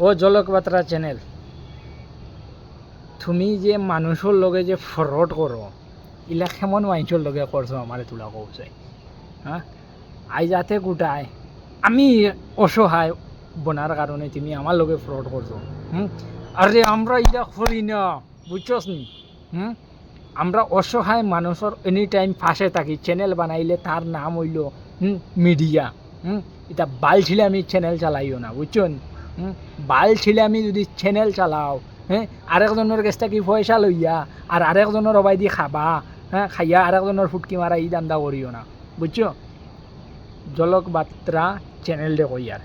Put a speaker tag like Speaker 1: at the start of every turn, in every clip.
Speaker 1: ও জলক বাত্রা channel, তুমি যে মানুষের লগে যে ফ্রড করো, ইলা কেমন মানুষের লগে করছো আমার তোলা কৌছে। হ্যাঁ, আই যাতে গোটায় আমি অসহায় বনার কারণে তুমি আমার লগে ফ্রড করছো। আরে আমরা এটা করি না, বুঝছস নি? আমরা অসহায় মানুষের এনি টাইম ফাঁসে থাকি। চ্যানেল বানাইলে তার নাম হইল মিডিয়া। এটা বাল ছিলে আমি চ্যানেল চালাইও না, বুঝছেন? বাল ছিলে আমি যদি চ্যানেল চালাও, আরেকজনের কাছ থেকে পয়সা লইয়া আর আরেকজনের অবাই দি খাবা, খাইয়া আরেকজনের ফুটকি মারা ই দান্দা করিও না, বুঝছো? জলক বাত্রা চ্যানেল দে কইয়ার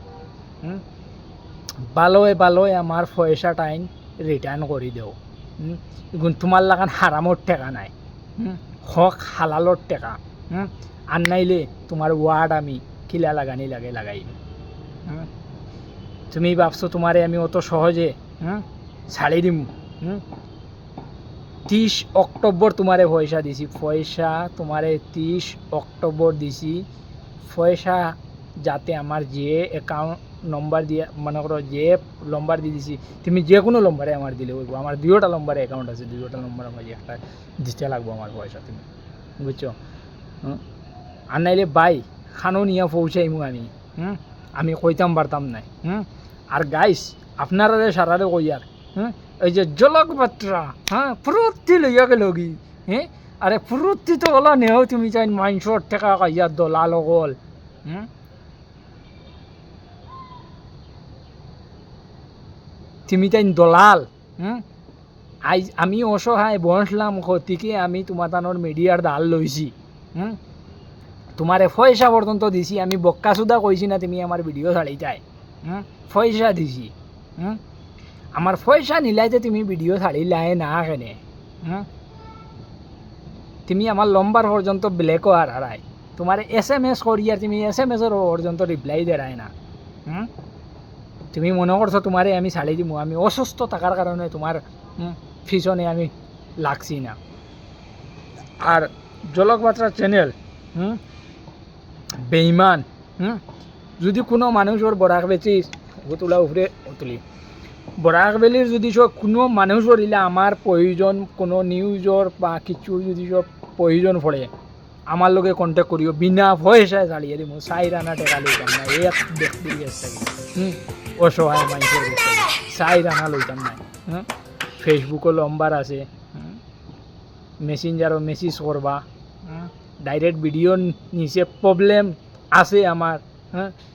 Speaker 1: ভালোয় আমার পয়সা টাইম রিটার্ন করে দেও। তোমার লাগান হারামর টেকা নাই, হক হালালর টেকা। আর নাইলে তোমার ওয়ার্ড আমি কিলা লাগানি লাগে লাগাই। তুমি ভাবছো তোমারে আমি অত সহজে ছাড়ি দিম? 30 অক্টোবর তোমারে পয়সা দিছি, পয়সা তোমারে 30 অক্টোবর দিছি। পয়সা যাতে আমার যে অ্যাকাউন্ট নম্বর দিয়ে মনে করো যে নম্বর দিয়ে দিছি, তুমি যে কোনো নম্বরে আমার দিলে বলবো। আমার 2টা নম্বরে অ্যাকাউন্ট আছে, 2টা নম্বর আমার একটা দিতে লাগবো আমার পয়সা, তুমি বুঝছো? আর নাইলে বাই খানো নিয়ে পৌঁছাইমু আমি। আমি কইতাম পারতাম নাই। আর গাইস আপনারা সারারে কইয়ার এই যে জলক বাত্রা ফুরুত্তি লইয়া গেল কি? আরে ফুরুত্তি তো ওলা নেও, তুমি চাই মাইনসর টেকা কাইয়া দলাল গল। তুমি তাই দলাল। আজ আমি অসহায় বসলাম ক্ষতিকে আমি তোমার তানোর মিডিয়ার দাল লইছি। তোমারে পয়সা পর্যন্ত দিছি, আমি বক্কা সুদা কইছি না তুমি আমার ভিডিও ছাড়ি যাই। পয়সা দিছি, আমার পয়সা নিলাইতে তুমি ভিডিও ছাড়িলাই না কেনে? তুমি আমার লম্বার পর্যন্ত ব্ল্যাক আর হারাই, তোমার SMS করি আর তুমি SMS পর্যন্ত রিপ্লাই দেয় না। তুমি মনে করছো তোমারে আমি ছাড়ি দিব? আমি অসুস্থ থাকার কারণে তোমার পিছনে আমি লাগছি না। আর জলক বাত্রা চ্যানেল বেইমান। যদি কোনো মানুষের বরাক বেচিস তোলা উপরে তুলি বরাক বেলির যদি কোনো মানুষের ইলা আমার প্রয়োজন, কোনো নিউজর বা কিছু যদি সব প্রয়োজন পড়ে আমার লগে কন্ট্যাক্ট করিও, বিনা পয়সায় চালিয়ে দিব। 4 আনা টাকা লইতাম না এক ব্যক্তির কাছ থেকে, অসহায় মানুষের কাছ থেকে 4 আনা লইতাম না। ফেসবুকও নম্বর আছে, মেসেঞ্জারও মেসেজ করবা, ডাইরেক্ট ভিডিও নিচে প্রবলেম আছে আমার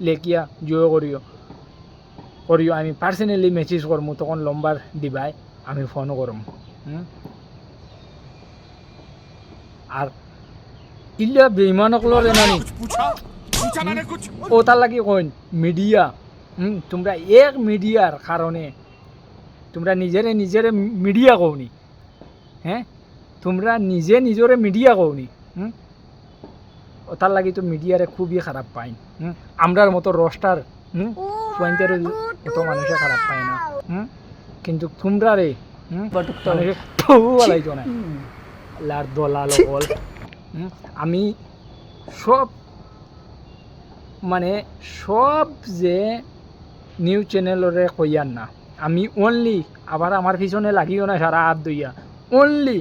Speaker 1: লেখিয়া জয় করিও আমি পার্সোনালি মেসেজ করবো, তখন নম্বর দিবাই, আমি ফোন করম। আর ইল্লা বেইমানকলর এনানি ও তার লাগি কইন মিডিয়া। তোমরা এক মিডিয়ার কারণে তোমরা নিজেরে মিডিয়া কওনি। তোমরা নিজরে মিডিয়া কওনি। ও তার লাগি তো মিডিয়ারে খুবই খারাপ পাইন। আমরার মতো রস্টার পয়েন্টের অত মানুষে খারাপ পায় না। কিন্তু তোমরা রে বলাইতো না লার দলাল বল। আমি সব সব যে নিউজ চ্যানেলরে কইয়ার না, আমি অনলি আবার আমার পিছনে লাগিও না সারা হাত দইয়া, অনলি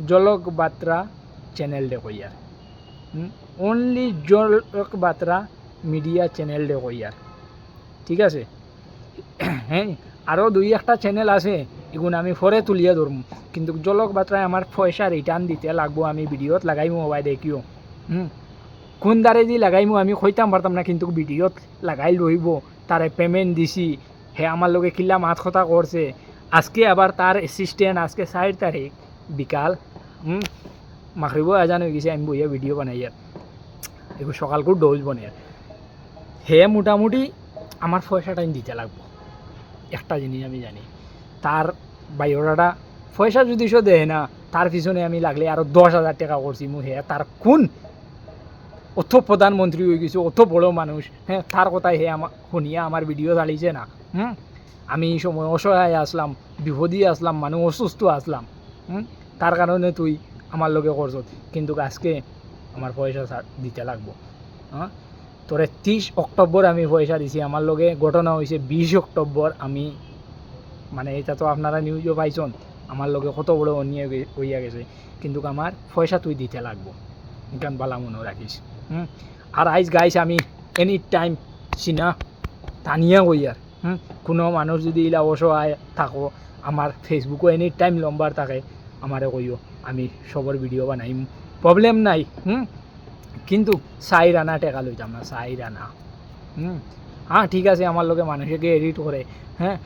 Speaker 1: জলক বাত্রা চ্যানেল দে কইয়ার, অনলি জলক বাত্রা মিডিয়া চ্যানেল দে কইয়ার, ঠিক আছে? হ্যাঁ, আরও 2-1টা চ্যানেল আছে, এগুলো আমি পরে তুলিয়া ধরবো। কিন্তু জলক বাত্রায় আমার পয়সা রিটার্ন দিতে লাগবো, আমি ভিডিওত লাগাইমো মোবাইল দেখিও। কোন দ্বারে দি লাগাইমো আমি কইতাম পারতাম না, কিন্তু ভিডিওত লাগাই রইব। তারে পেমেন্ট দিছি, হে আমার লগে কিল্লা মাত কথা করছে। আজকে আবার তার অ্যাসিস্ট্যান্ট আজকে 4 তারিখ বিকাল মাখরিব আজান হয়ে গেছে, আমি বইয়া ভিডিও বানাইয়ার এগুলো সকালকু ডোজ বনে। হে মোটামুটি আমার পয়সাটা দিতে লাগবো। একটা জিনিস আমি জানি, তার বায়োডাটা পয়সা যদি সে দেয় না, তার পিছনে আমি লাগলে আরও 10,000 টাকা করছি। হে তার কোন অত প্রধানমন্ত্রী হয়ে গেছে, অত বড় মানুষ, তার কথায় হে আমার শুনিয়া আমার ভিডিও চালিয়েছে না। আমি এই সময় অসহায় আসলাম, বিপদী আসলাম, মানুষ অসুস্থ আসলাম, তার কারণে তুই আমার লগে করছ। কিন্তু আজকে আমার পয়সা দিতে লাগবো। তোরে 30 অক্টোবর আমি পয়সা দিছি আমার লগে ঘটনা হয়েছে 20 অক্টোবর আমি মানে এটা তো আপনারা নিউজও পাইছেন আমার লগে কত বড় অন্যায় হইয়া গেছে কিন্তু আমার পয়সা তুই দিতে লাগবো গান বালা মনে রাখিস আর আইজ গাইস আমি এনি টাইম চিনা টানিয়া কইয়ার কোনো মানুষ যদি ইলা অসহায় থাকো আমার ফেসবুকও এনি টাইম লম্বার থাকে আমারে কইও আমি সবর ভিডিও বানাইম প্রবলেম নাই কিন্তু 4 আনা টাকা লইতাম না 4 আনা হ্যাঁ ঠিক আছে আমার লগে মানুষকে এডিট করে হ্যাঁ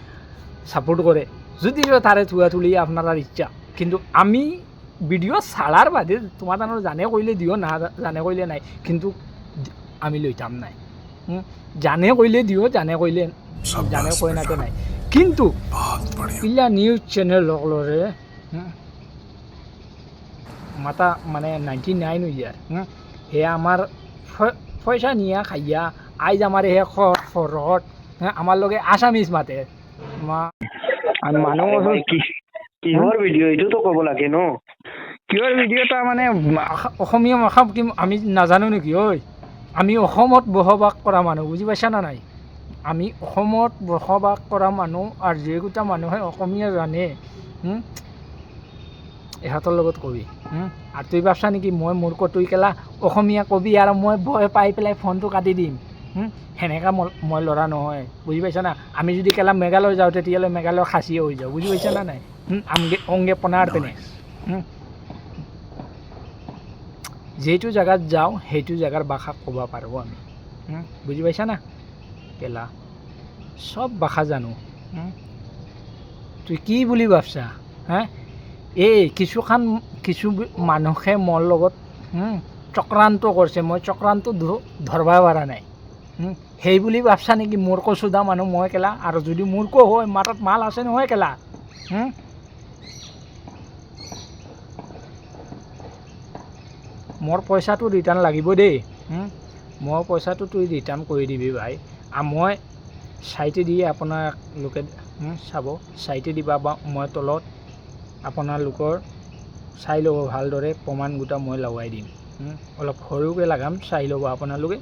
Speaker 1: সাপোর্ট করে যদি তারে থুয়া তুলি আপনার ইচ্ছা কিন্তু আমি ভিডিও ছাড়ার বাদে তোমার জানে কইলে দিও না জানে কইলে নাই কিন্তু আমি লইতাম নাই জানে কইলে দিও জানে কইলে জানে কই নাতে নাই কিন্তু ইলা নিউজ চ্যানেল লগলরে মাতা মানে 99 হইয়ার হে আমার পয়সা নিয়া খাইয়া আইজ আমার হে খরট আমার লগে আসামিজ মাতে মানুহ
Speaker 2: কিহৰ ভিডিঅ' এইটো তো ক'ব লাগে ন
Speaker 1: কিহৰ ভিডিঅ'টা মানে অসমীয়া ভাষা আমি নাজানো নেকি ঐ আমি অসমত বসবাস কৰা মানুহ বুজি পাইছা না নাই আমি অসমত বসবাস কৰা মানুহ আৰু যিকেইটা মানুহে অসমীয়া জানে ইহঁতৰ লগত কবি আৰু তুই ভাবছা নেকি মই মূৰ্খ তুই কেলা অসমীয়া কবি আৰু মই ভয় পাই পেলাই ফোনটো কাটি দিম সেনেকা মই ল'ৰা নহয় বুজি পাইছা না আমি যদি কেলা মেঘালয় যাওঁ তেতিয়াহ'লে মেঘালয় খাচীয়ে হৈ যাওঁ বুজি পাইছা না নাই অংগে পনাৰ তেনে যিটো জেগাত যাওঁ সেইটো জেগাৰ ভাষা ক'ব পাৰোঁ আমি বুজি পাইছা না কেলা চব ভাষা জানো তুই কি বুলি ভাবছা এই কিছু মানুহে মোৰ লগত চক্ৰান্ত কৰিছে মই চক্ৰান্ত ধৰবা পৰা নাই সেই বুলি ভাবছা নেকি মূৰ্খ চোদা মানুহ মই কেলা আৰু যদি মূৰ্খ হয় মাতত মাল আছে নহয় কেলা মোৰ পইচাটো ৰিটাৰ্ণ লাগিব দেই মোৰ পইচাটো তুই ৰিটাৰ্ণ কৰি দিবি ভাই আৰু মই চাইটে দিয়ে আপোনালোকে চাব চাইটে দিবা বা মই তলত আপোনালোকৰ চাই ল'ব ভালদৰে প্ৰমাণ গোটা মই লগাই দিম অলপ সৰুকৈ লগাম চাই ল'ব আপোনালোকে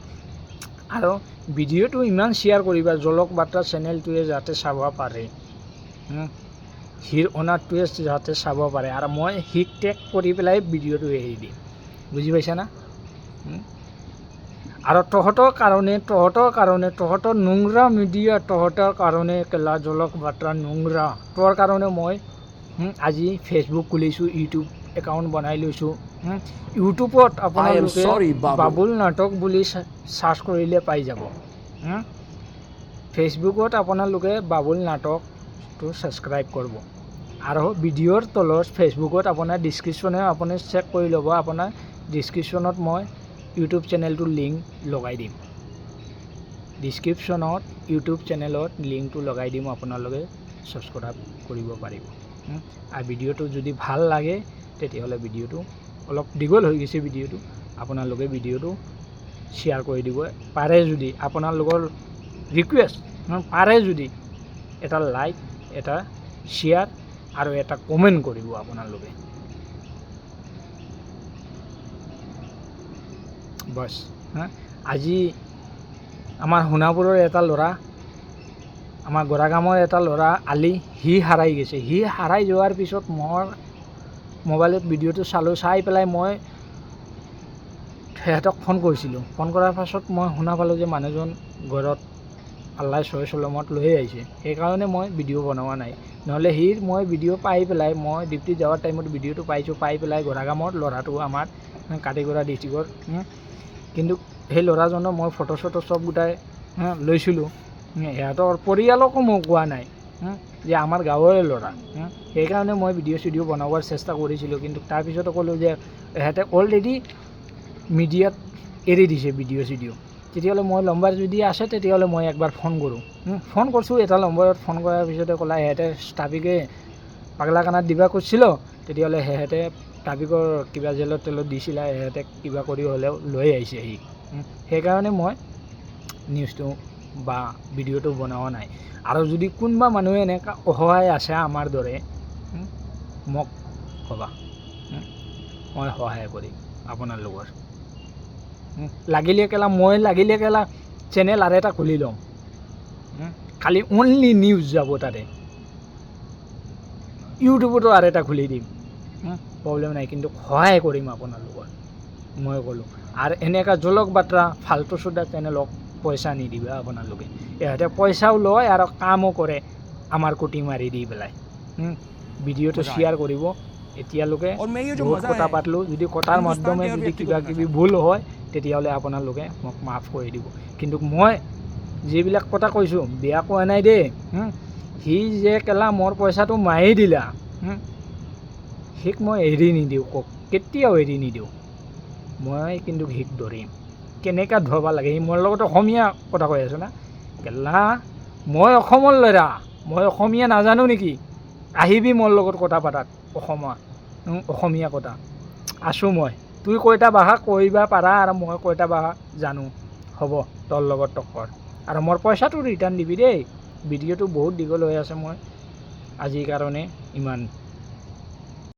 Speaker 1: আৰু ভিডিঅ'টো ইমান শ্বেয়াৰ কৰিবা জলক বাৰ্তা চেনেলটোৱে যাতে চাব পাৰে হিৰ অনাৰটোৱে যাতে চাব পাৰে আৰু মই হিক টেগ কৰি পেলাই ভিডিঅ'টো এৰি দিম বুজি পাইছা না আৰু তহঁতৰ নোংৰা মিডিয়া তহঁতৰ কাৰণে কেলা জলক বাৰ্তা নোংৰা তোৰ কাৰণে মই আজি ফেচবুক খুলিছোঁ ইউটিউব একাউণ্ট বনাই লৈছোঁ ইউটিউবত আপোনালোকে বাবুল নাটক বুলি চাৰ্চ কৰিলে পাই যাব ফেচবুকত আপোনালোকে বাবুল নাটকটো ছাবস্ক্ৰাইব কৰিব আৰু ভিডিঅ'ৰ তলত ফেচবুকত আপোনাৰ ডিছক্ৰিপশ্যনে আপুনি চেক কৰি ল'ব আপোনাৰ ডিছক্ৰিপশ্যনত মই ইউটিউব চেনেলটোৰ লিংক লগাই দিম ডিছক্ৰিপশ্যনত ইউটিউব চেনেলত লিংকটো লগাই দিম আপোনালোকে ছাবস্ক্ৰাইব কৰিব পাৰিব আৰু ভিডিঅ'টো যদি ভাল লাগে তেতিয়াহ'লে ভিডিঅ'টো অলপ দীঘল হৈ গৈছে ভিডিঅ'টো আপোনালোকে ভিডিঅ'টো শ্বেয়াৰ কৰি দিব পাৰে যদি আপোনালোকৰ ৰিকুৱেষ্ট পাৰে যদি এটা লাইক এটা শ্বেয়াৰ আৰু এটা কমেণ্ট কৰিব আপোনালোকে বছ আজি আমাৰ সোণাপুৰৰ এটা ল'ৰা আমাৰ গড়াগামৰ এটা ল'ৰা আলি সি হাৰাই গৈছে সি হাৰাই যোৱাৰ পিছত মই মোবাইলত ভিডিঅ'টো চালোঁ চাই পেলাই মই সিহঁতক ফোন কৰিছিলোঁ ফোন কৰাৰ পাছত মই শুনা পালোঁ যে মানুহজন ঘৰত আল্লাই চলমত লৈ আহিছে সেইকাৰণে মই ভিডিঅ' বনোৱা নাই নহ'লে মই ভিডিঅ' পাই পেলাই মই ডিউটি যোৱাৰ টাইমত ভিডিঅ'টো পাই পেলাই গড়াগামৰ ল'ৰাটো আমাৰ কাটিগড়া ডিষ্ট্ৰিক্টৰ কিন্তু সেই ল'ৰাজনৰ মই ফটো চটো চব গোটাই লৈছিলোঁ সিহঁতৰ পৰিয়ালকো মই কোৱা নাই যে আমাৰ গাঁৱৰে ল'ৰা সেইকাৰণে মই ভিডিঅ' বনাবৰ চেষ্টা কৰিছিলোঁ কিন্তু তাৰপিছতো ক'লোঁ যে সিহঁতে অলৰেডি মিডিয়াত এৰি দিছে ভিডিঅ' তেতিয়াহ'লে মই নম্বৰ যদি আছে তেতিয়াহ'লে মই একবাৰ ফোন কৰোঁ ফোন কৰিছোঁ এটা নম্বৰত ফোন কৰাৰ পিছতে ক'লা সিহঁতে ট্ৰাফিকে পাগলাখানাত দিবা কৈছিল তেতিয়াহ'লে সিহঁতে ট্ৰাফিকৰ কিবা জেলত তেলত দিছিলে সিহঁতে কিবা কৰি হ'লেও লৈ আহিছে সেইকাৰণে মই নিউজটো বা ভিডিঅ'টো বনোৱা নাই আৰু যদি কোনোবা মানুহে এনেকুৱা অসহায় আছে আমাৰ দৰে মোক ক'বা মই সহায় কৰিম আপোনালোকৰ লাগিলে কেলা চেনেল আৰু এটা খুলি ল'ম খালি অনলি নিউজ যাব তাতে ইউটিউবতো আৰু এটা খুলি দিম প্ৰব্লেম নাই কিন্তু সহায় কৰিম আপোনালোকৰ মই ক'লোঁ আৰু এনেকুৱা জলক বাত্ৰা ফাল্টু চুদা চেনেলক পইচা নিদিবা আপোনালোকে ইহঁতে পইচাও লয় আৰু কামো কৰে আমাৰ কুটি মাৰি দি পেলাই ভিডিঅ'টো শ্বেয়াৰ কৰিব এতিয়ালৈকে বহুত কথা পাতিলোঁ যদি কথাৰ মাধ্যমে যদি কিবা কিবি ভুল হয় তেতিয়াহ'লে আপোনালোকে মোক মাফ কৰি দিব কিন্তু মই যিবিলাক কথা কৈছোঁ বেয়া কোৱা নাই দেই সি যে কেলা মোৰ পইচাটো মাৰি দিলা সিক মই এৰি নিদিওঁ কেতিয়াও এৰি নিদিওঁ মই কিন্তু সিক ধৰিম কেনেকৈ ধৰব লাগে সি মোৰ লগত অসমীয়া কথা কৈ আছোঁ না কেলা মই অসমৰ ল'ৰা মই অসমীয়া নাজানো নেকি আহিবি মোৰ লগত কথা পাতাত অসমীয়া কথা আছোঁ মই তুই কয়টা ভাষা কৈবা পাৰা আৰু মই কয়টা ভাষা জানো হ'ব তোৰ লগত টক্কৰ আৰু মোৰ পইচাটো ৰিটাৰ্ণ দিবি দেই ভিডিঅ'টো বহুত দীঘল হৈ আছে মই আজিৰ কাৰণে ইমান